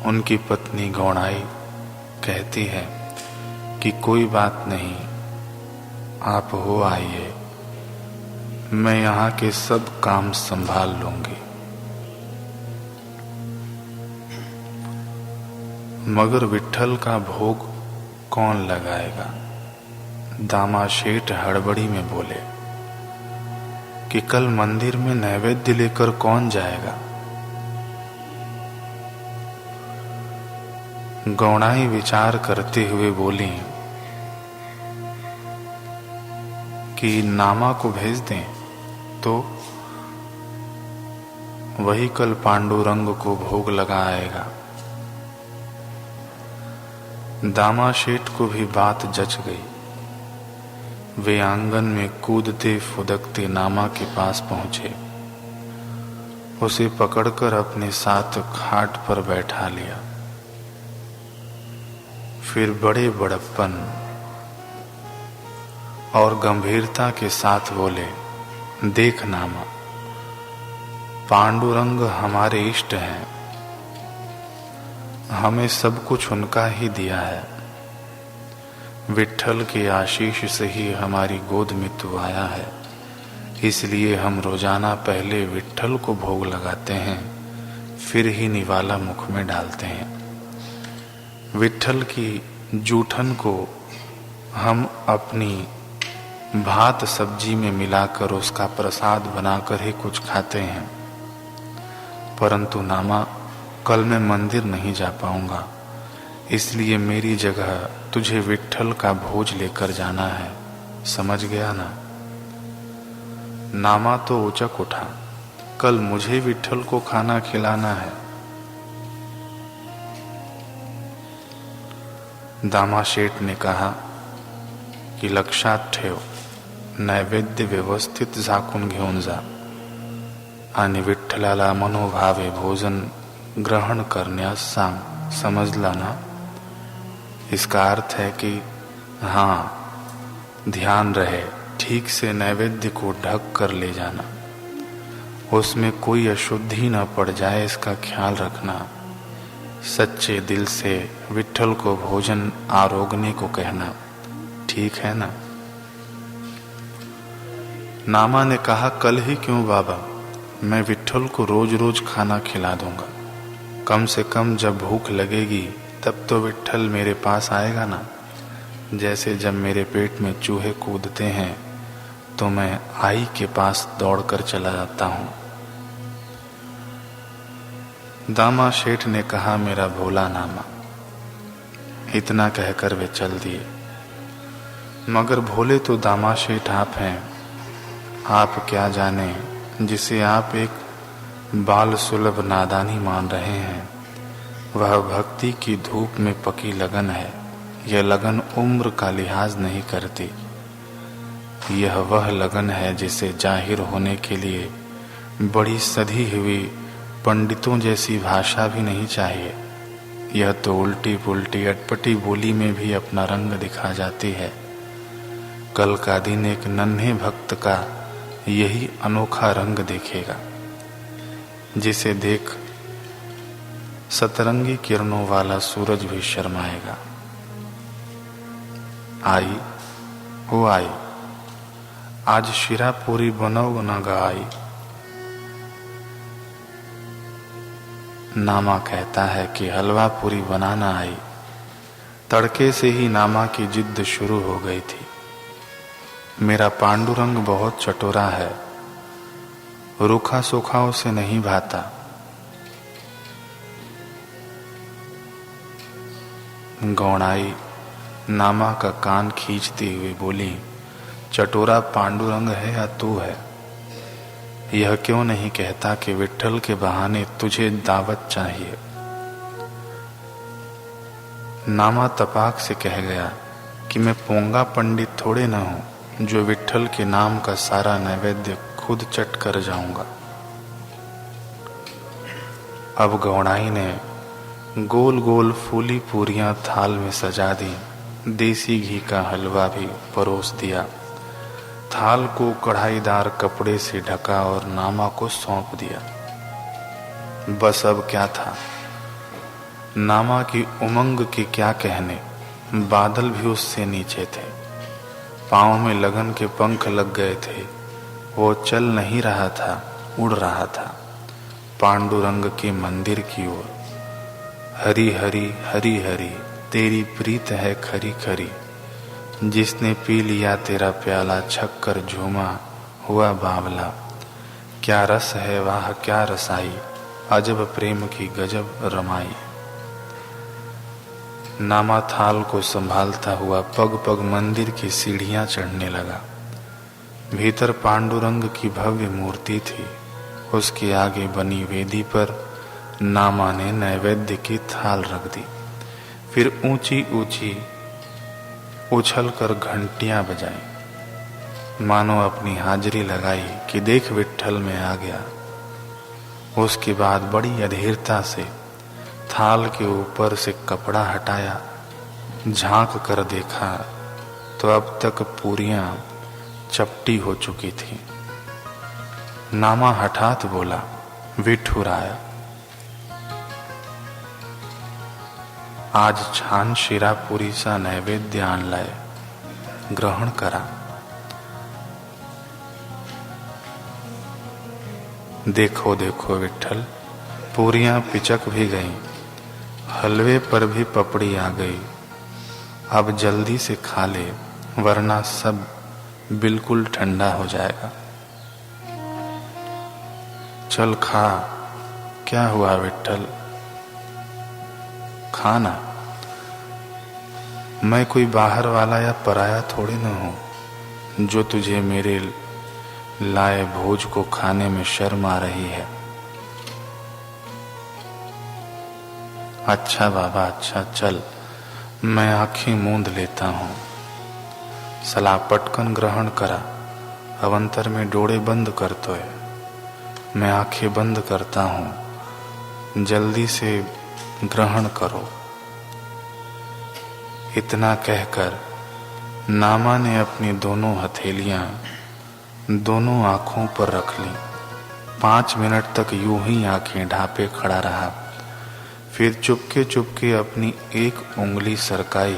उनकी पत्नी गौणाई कहती है कि कोई बात नहीं, आप हो आइए, मैं यहाँ के सब काम संभाल लूंगी। मगर विट्ठल का भोग कौन लगाएगा? दामा शेठ हड़बड़ी में बोले कि कल मंदिर में नैवेद्य लेकर कौन जाएगा? गौणाई विचार करते हुए बोली कि नामा को भेज दें तो वही कल पांडुरंग को भोग लगाएगा। दामा शेठ को भी बात जच गई। वे आंगन में कूदते फुदकते नामा के पास पहुंचे, उसे पकड़कर अपने साथ खाट पर बैठा लिया। फिर बड़े बड़प्पन और गंभीरता के साथ बोले, देख नामा, पांडुरंग हमारे इष्ट हैं, हमें सब कुछ उनका ही दिया है। विट्ठल के आशीष से ही हमारी गोद में तू आया है, इसलिए हम रोजाना पहले विट्ठल को भोग लगाते हैं, फिर ही निवाला मुख में डालते हैं। विट्ठल की जूठन को हम अपनी भात सब्जी में मिलाकर उसका प्रसाद बनाकर ही कुछ खाते हैं। परंतु नामा, कल मैं मंदिर नहीं जा पाऊंगा, इसलिए मेरी जगह तुझे विट्ठल का भोज लेकर जाना है, समझ गया ना? नामा तो उचक उठा, कल मुझे विट्ठल को खाना खिलाना है। दामा शेठ ने कहा की लक्षात ठेव, नैवेद्य व्यवस्थित झाकून घेऊन जा आणि विठ्ठलाला मनोभावे भोजन ग्रहण करण्यास सांग, समझला ना? इसका अर्थ है कि हाँ, ध्यान रहे, ठीक से नैवेद्य को ढक कर ले जाना, उसमें कोई अशुद्धि न पड़ जाए, इसका ख्याल रखना। सच्चे दिल से विट्ठल को भोजन आरोगने को कहना, ठीक है ना? नामा ने कहा, कल ही क्यों बाबा, मैं विट्ठल को रोज रोज खाना खिला दूंगा। कम से कम जब भूख लगेगी तब तो विट्ठल मेरे पास आएगा ना। जैसे जब मेरे पेट में चूहे कूदते हैं तो मैं आई के पास दौड़कर चला जाता हूँ। दामा शेठ ने कहा, मेरा भोला नामा। इतना कहकर वे चल दिए। मगर भोले तो दामा शेठ आप हैं। आप क्या जाने, जिसे आप एक बाल सुलभ नादानी मान रहे हैं, वह भक्ति की धूप में पकी लगन है। यह लगन उम्र का लिहाज नहीं करती। यह वह लगन है जिसे जाहिर होने के लिए बड़ी सधी हुई पंडितों जैसी भाषा भी नहीं चाहिए। यह तो उल्टी पुल्टी अटपटी बोली में भी अपना रंग दिखा जाती है। कल का दिन एक नन्हे भक्त का यही अनोखा रंग देखेगा, जिसे देख सतरंगी किरणों वाला सूरज भी शर्माएगा। आई ओ आई, आज शिरा पूरी बनाओ ना गाई। नामा कहता है कि हलवा पूरी बनाना आई। तड़के से ही नामा की जिद्द शुरू हो गई थी। मेरा पांडुरंग बहुत चटोरा है, रूखा सूखा उसे नहीं भाता। गौणाई नामा का कान खींचती हुई बोली, चटोरा पांडुरंग है या तू है? यह क्यों नहीं कहता कि विट्ठल के बहाने तुझे दावत चाहिए? नामा तपाक से कह गया कि मैं पोंगा पंडित थोड़े न हूं जो विट्ठल के नाम का सारा नैवेद्य खुद चट कर जाऊंगा। अब गौणाई ने गोल गोल फूली पूरियां थाल में सजा दी। देसी घी का हलवा भी परोस दिया। थाल को कढ़ाईदार कपड़े से ढका और नामा को सौंप दिया। बस अब क्या था, नामा की उमंग के क्या कहने, बादल भी उससे नीचे थे। पाँव में लगन के पंख लग गए थे। वो चल नहीं रहा था, उड़ रहा था पांडुरंग के मंदिर की ओर। हरी हरी हरी हरी तेरी प्रीत है खरी खरी, जिसने पी लिया तेरा प्याला छक कर झूमा हुआ बावला। क्या रस है वाह क्या रसाई, अजब प्रेम की गजब रमाई। नामा थाल को संभालता हुआ पग पग मंदिर की सीढ़ियां चढ़ने लगा। भीतर पांडुरंग की भव्य मूर्ति थी। उसके आगे बनी वेदी पर नामा ने नैवेद्य की थाल रख दी। फिर ऊंची ऊंची उछल कर घंटियां बजाई, मानो अपनी हाजिरी लगाई कि देख विट्ठल में आ गया। उसके बाद बड़ी अधीरता से थाल के ऊपर से कपड़ा हटाया, झांक कर देखा तो अब तक पूरियां चपटी हो चुकी थी। नामा हठात बोला, विठुराया, आज छान शिरा पूरी सा नैवेद्य आन लाए, ग्रहण करा। देखो देखो विट्ठल, पूरियां पिचक भी गईं, हलवे पर भी पपड़ी आ गई। अब जल्दी से खा ले, वरना सब बिल्कुल ठंडा हो जाएगा। चल खा। क्या हुआ विट्ठल, खाना। मैं कोई बाहर वाला या पराया थोड़ी न हूं जो तुझे मेरे लाए भोज को खाने में शर्म आ रही है। अच्छा बाबा अच्छा, चल मैं आंखें मूंद लेता हूं। सला पटकन ग्रहण करा, अवंतर में डोळे बंद कर तो है। मैं आंखें बंद करता हूं, जल्दी से ग्रहण करो। इतना कहकर नामा ने अपनी दोनों हथेलियां दोनों आंखों पर रख ली। 5 मिनट तक यूं ही आंखें ढांपे खड़ा रहा। फिर चुपके चुपके अपनी एक उंगली सरकाई,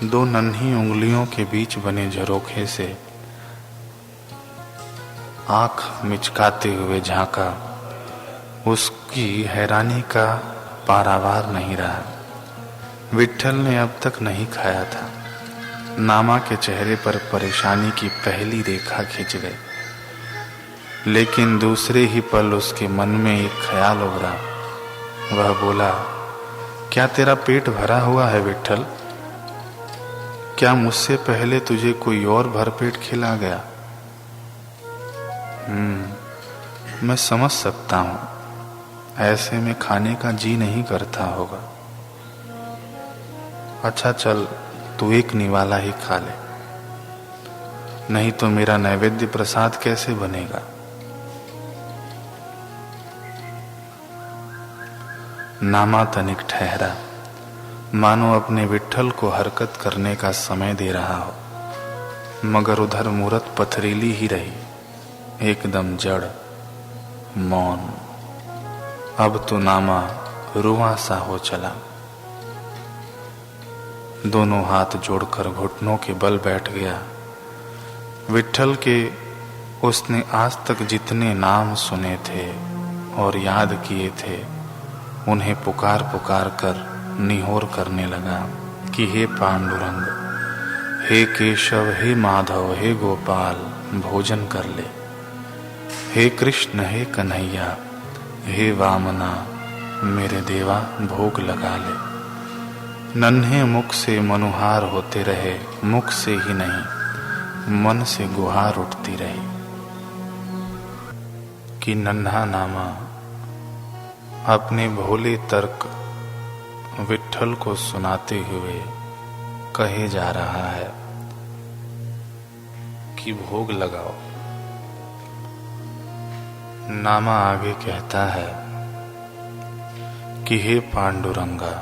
2 नन्ही उंगलियों के बीच बने झरोखे से आंख मिचकाते हुए झांका। उसकी हैरानी का पारावार नहीं रहा। विट्ठल ने अब तक नहीं खाया था। नामा के चेहरे पर परेशानी की पहली रेखा खिंच गई। लेकिन दूसरे ही पल उसके मन में एक ख्याल उभरा। वह बोला, क्या तेरा पेट भरा हुआ है विट्ठल? क्या मुझसे पहले तुझे कोई और भरपेट खिला गया? मैं समझ सकता हूं, ऐसे में खाने का जी नहीं करता होगा। अच्छा चल, तू एक निवाला ही खा ले, नहीं तो मेरा नैवेद्य प्रसाद कैसे बनेगा। नामा तनिक ठहरा, मानो अपने विट्ठल को हरकत करने का समय दे रहा हो, मगर उधर मूरत पथरीली ही रही, एकदम जड़, मौन। अब तो नामा रुआ सा हो चला। दोनों हाथ जोड़कर घुटनों के बल बैठ गया। विट्ठल के उसने आज तक जितने नाम सुने थे और याद किए थे, उन्हें पुकार पुकार कर निहोर करने लगा कि हे पांडुरंग, हे केशव, हे माधव, हे गोपाल, भोजन कर ले। हे कृष्ण, हे कन्हैया, हे वामना, मेरे देवा भोग लगा ले। नन्हे मुख से मनुहार होते रहे, मुख से ही नहीं मन से गुहार उठती रही कि नन्हा नामा अपने भोले तर्क विट्ठल को सुनाते हुए कहे जा रहा है कि भोग लगाओ। नामा आगे कहता है कि हे पांडुरंगा,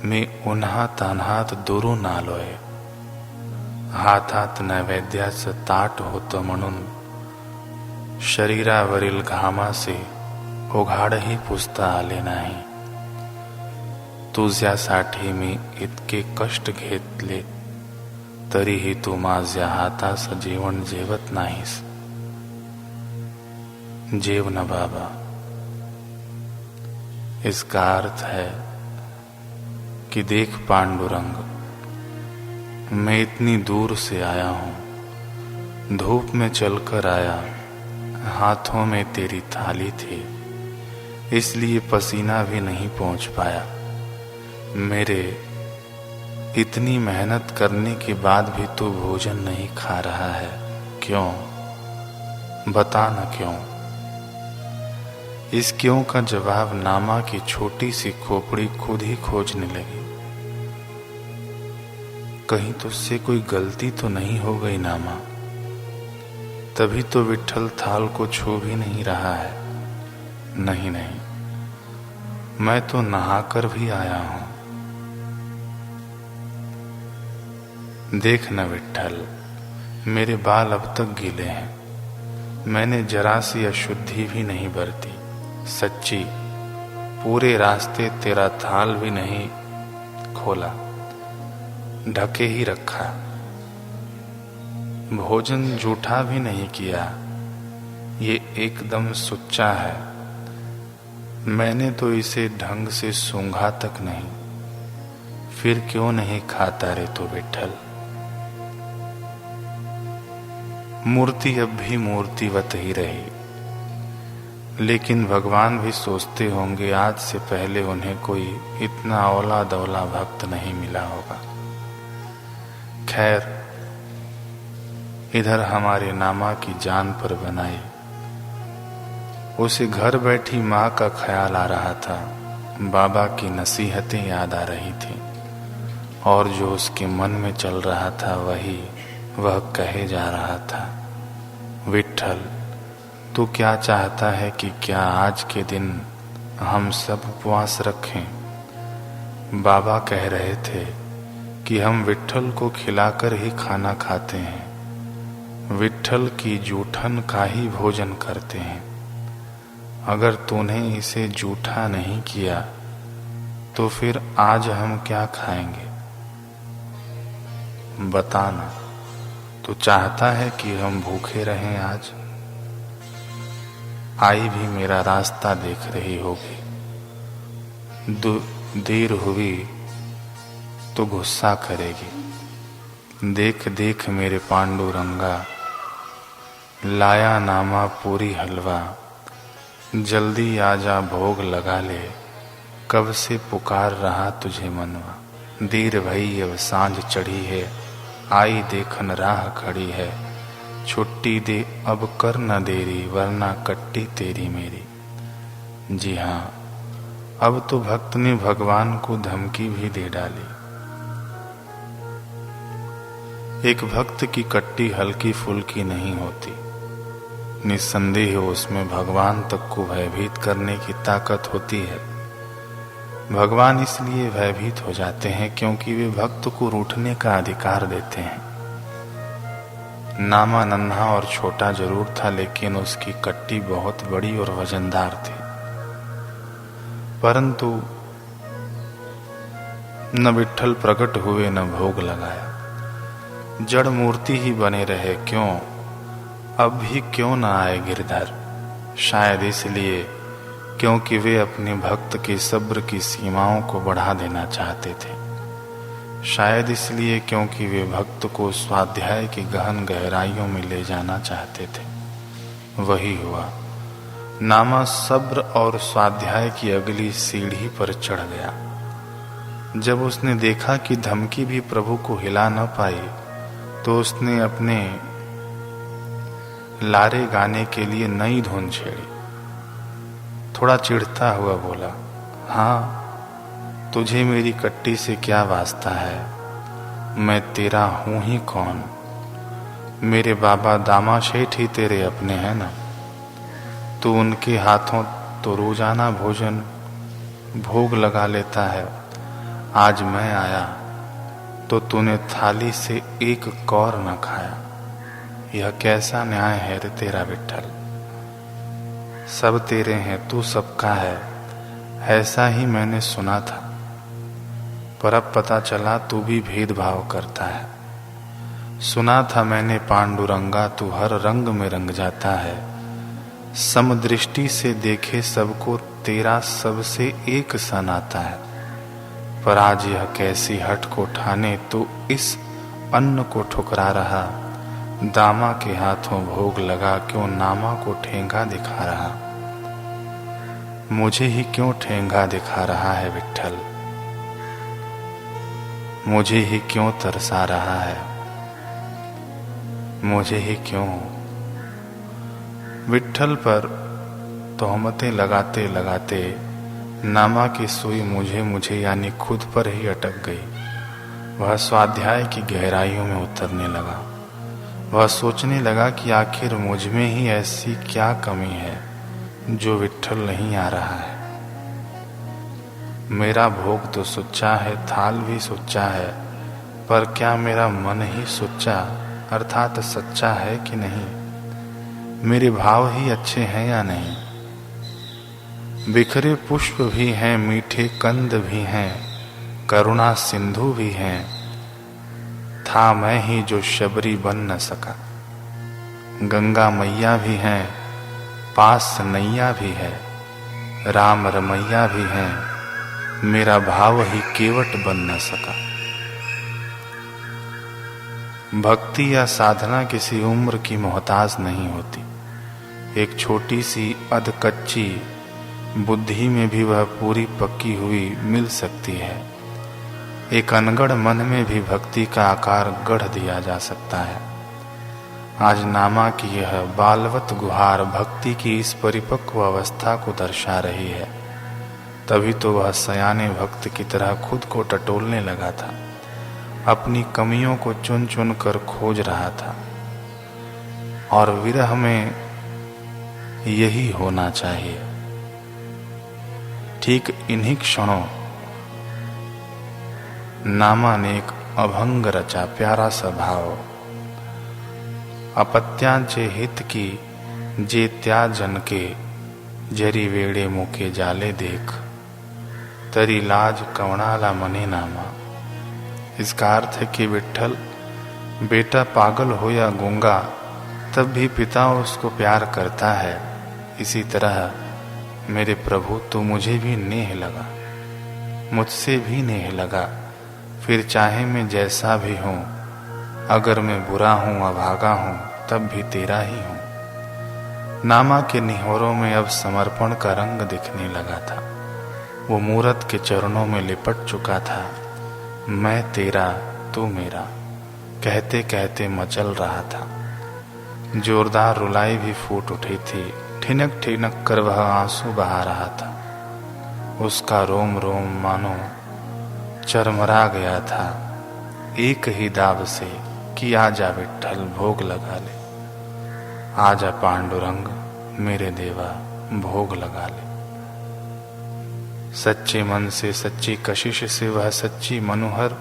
मी उन्हा तान्हात दुरू नालोय, हातात नैवेद्याचं ताट होतं म्हणून शरीरावरील घामाचे ओघाडही पुसता आले नाही। तुझ्यासाठी मी इतके कष्ट घेतले तरीही तू माझ्या हाताचं जेवण जेवत नाहीस. जेव न बाबा. इसका अर्थ है कि देख पांडुरंग, मैं इतनी दूर से आया हूं, धूप में चलकर आया, हाथों में तेरी थाली थी, इसलिए पसीना भी नहीं पहुंच पाया. मेरे इतनी मेहनत करने के बाद भी तू भोजन नहीं खा रहा है, क्यों? बता न क्यों. इस क्यों का जवाब नामा की छोटी सी खोपड़ी खुद ही खोजने लगी. कहीं तुझसे कोई गलती तो नहीं हो गई नामा? तभी तो विट्ठल थाल को छू भी नहीं रहा है. नहीं नहीं, मैं तो नहाकर भी आया हूं. देख न विट्ठल, मेरे बाल अब तक गीले हैं. मैंने जरा सी अशुद्धि भी नहीं बरती. सच्ची, पूरे रास्ते तेरा थाल भी नहीं खोला, ढके ही रखा. भोजन जूठा भी नहीं किया, ये एकदम सुच्चा है. मैंने तो इसे ढंग से सूंघा तक नहीं. फिर क्यों नहीं खाता रे तो विट्ठल? मूर्ति अब भी मूर्तिवत ही रही, लेकिन भगवान भी सोचते होंगे आज से पहले उन्हें कोई इतना औला दौला भक्त नहीं मिला होगा. खैर, इधर हमारे नामा की जान पर बनाई. उसे घर बैठी माँ का ख्याल आ रहा था, बाबा की नसीहतें याद आ रही थी, और जो उसके मन में चल रहा था वह कहे जा रहा था. विट्ठल, तू क्या चाहता है कि क्या आज के दिन हम सब उपवास रखें? बाबा कह रहे थे कि हम विट्ठल को खिलाकर ही खाना खाते हैं, विट्ठल की जूठन का ही भोजन करते हैं. अगर तूने इसे जूठा नहीं किया तो फिर आज हम क्या खाएंगे? बताना, तू चाहता है कि हम भूखे रहें आज? आई भी मेरा रास्ता देख रही होगी. देर हुई तो गुस्सा करेगी. देख देख मेरे पांडुरंगा, लाया नामा पूरी हलवा, जल्दी आजा भोग लगा ले, कब से पुकार रहा तुझे मनवा. देर भई अब सांझ चढ़ी है, आई देखन राह खड़ी है, छुट्टी दे अब कर न देरी, वरना कट्टी तेरी मेरी. जी हाँ, अब तो भक्त ने भगवान को धमकी भी दे डाली. एक भक्त की कट्टी हल्की फुल्की नहीं होती. निस्संदेह उसमें भगवान तक को भयभीत करने की ताकत होती है. भगवान इसलिए भयभीत हो जाते हैं क्योंकि वे भक्त को रूठने का अधिकार देते हैं. नामा नन्हा और छोटा जरूर था, लेकिन उसकी कट्टी बहुत बड़ी और वजनदार थी. परंतु न विट्ठल प्रकट हुए न भोग लगाया. जड़ मूर्ति ही बने रहे. क्यों? अब भी क्यों न आए गिरधर? शायद इसलिए क्योंकि वे अपने भक्त के सब्र की सीमाओं को बढ़ा देना चाहते थे. शायद इसलिए क्योंकि वे भक्त को स्वाध्याय की गहन गहराइयों में ले जाना चाहते थे. वही हुआ. नामा सब्र और स्वाध्याय की अगली सीढ़ी पर चढ़ गया. जब उसने देखा कि धमकी भी प्रभु को हिला न पाई, तो उसने अपने लारे गाने के लिए नई धुन छेड़ी. थोड़ा चिढ़ता हुआ बोला, हाँ, तुझे मेरी कट्टी से क्या वास्ता है? मैं तेरा हूं ही कौन? मेरे बाबा दामा शेठ ही तेरे अपने हैं ना. तू उनके हाथों तो रोजाना भोजन भोग लगा लेता है. आज मैं आया तो तूने थाली से एक कौर न खाया. यह कैसा न्याय है रे तेरा विट्ठल? सब तेरे हैं, तू सबका है, ऐसा ही मैंने सुना था. पर अब पता चला तू भी भेदभाव करता है। सुना था मैंने पांडुरंगा तू हर रंग में रंग जाता है। समदृष्टि से देखे सबको तेरा सबसे एक सा नाता है। पर आज यह कैसी हट को ठाने तू इस अन्न को ठुकरा रहा। दामा के हाथों भोग लगा क्यों नामा को ठेंगा दिखा रहा। मुझे ही क्यों ठेंगा दिखा रहा है विट्ठल, मुझे ही क्यों तरसा रहा है, मुझे ही क्यों। विट्ठल पर तोहमतें लगाते लगाते नामा की सुई मुझे यानी खुद पर ही अटक गई। वह स्वाध्याय की गहराइयों में उतरने लगा। वह सोचने लगा कि आखिर मुझ में ही ऐसी क्या कमी है जो विट्ठल नहीं आ रहा है। मेरा भोग तो सुच्चा है, थाल भी सुच्चा है, पर क्या मेरा मन ही सुच्चा अर्थात सच्चा है कि नहीं। मेरे भाव ही अच्छे हैं या नहीं। बिखरे पुष्प भी हैं, मीठे कंद भी हैं, करुणा सिंधु भी हैं। था मैं ही जो शबरी बन न सका। गंगा मैया भी हैं, पास नैया भी है, राम रमैया भी हैं। मेरा भाव ही केवट बन न सका। भक्ति या साधना किसी उम्र की मोहताज नहीं होती। एक छोटी सी अधकच्ची बुद्धि में भी वह पूरी पक्की हुई मिल सकती है। एक अनगढ़ मन में भी भक्ति का आकार गढ़ दिया जा सकता है। आज नामा की यह बालवत गुहार भक्ति की इस परिपक्व अवस्था को दर्शा रही है। तभी तो वह सयाने भक्त की तरह खुद को टटोलने लगा था, अपनी कमियों को चुन चुन कर खोज रहा था। और विरह में यही होना चाहिए। ठीक इन्हीं क्षणों नामा ने एक अभंग रचा, प्यारा सा भाव। अपत्यांचे हित की जे त्या जन के, जरी वेड़े मुके जाले देख, तरी लाज कवणाला मने नामा। इसका अर्थ है कि विट्ठल बेटा पागल हो या गूंगा तब भी पिता उसको प्यार करता है। इसी तरह मेरे प्रभु तो मुझे भी नेह लगा, मुझसे भी नेह लगा। फिर चाहे मैं जैसा भी हूँ, अगर मैं बुरा हूँ अभागा हूँ तब भी तेरा ही हूँ। नामा के निहोरों में अब समर्पण का रंग दिखने लगा था। वो मूरत के चरणों में लिपट चुका था। मैं तेरा तू मेरा कहते कहते मचल रहा था। जोरदार रुलाई भी फूट उठी थी। ठिनक ठिनक कर वह आंसू बहा रहा था। उसका रोम रोम मानो चरमरा गया था एक ही दाब से कि आजा विट्ठल भोग लगा ले, आजा पांडुरंग मेरे देवा भोग लगा ले। सच्चे मन से सच्ची कशिश से वह सच्ची मनोहर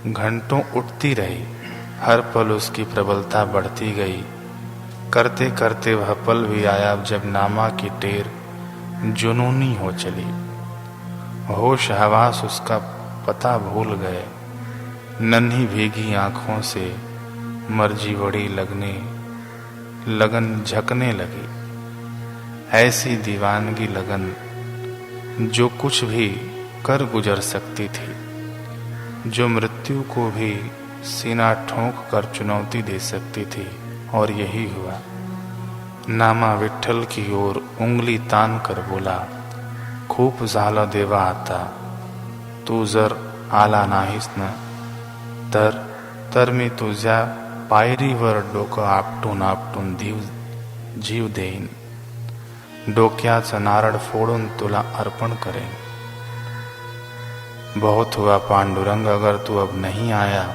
घंटों उठती रही। हर पल उसकी प्रबलता बढ़ती गई। करते करते वह पल भी आया जब नामा की टेर जुनूनी हो चली। होश हवास उसका पता भूल गए। नन्ही भीगी आंखों से मर्जी बड़ी लगन झकने लगी। ऐसी दीवानगी लगन जो कुछ भी कर गुजर सकती थी, जो मृत्यु को भी सीना ठोंक कर चुनौती दे सकती थी। और यही हुआ। नामा विट्ठल की ओर उंगली तान कर बोला, खूप झाला देवा आता, तू जर आला नाहीस न तर मी तुझ्या पायरीवर डोकं आपटून आपटून जीव देईन, डोक्याचं नारळ फोडून तुला अर्पण करेन। बहुत हुआ पांडुरंग, अगर तू अब नहीं आया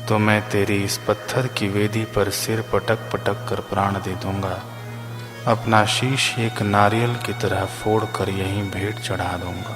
तो मैं तेरी इस पत्थर की वेदी पर सिर पटक पटक कर प्राण दे दूंगा। अपना शीश एक नारियल की तरह फोड़ कर यहीं भेंट चढ़ा दूंगा।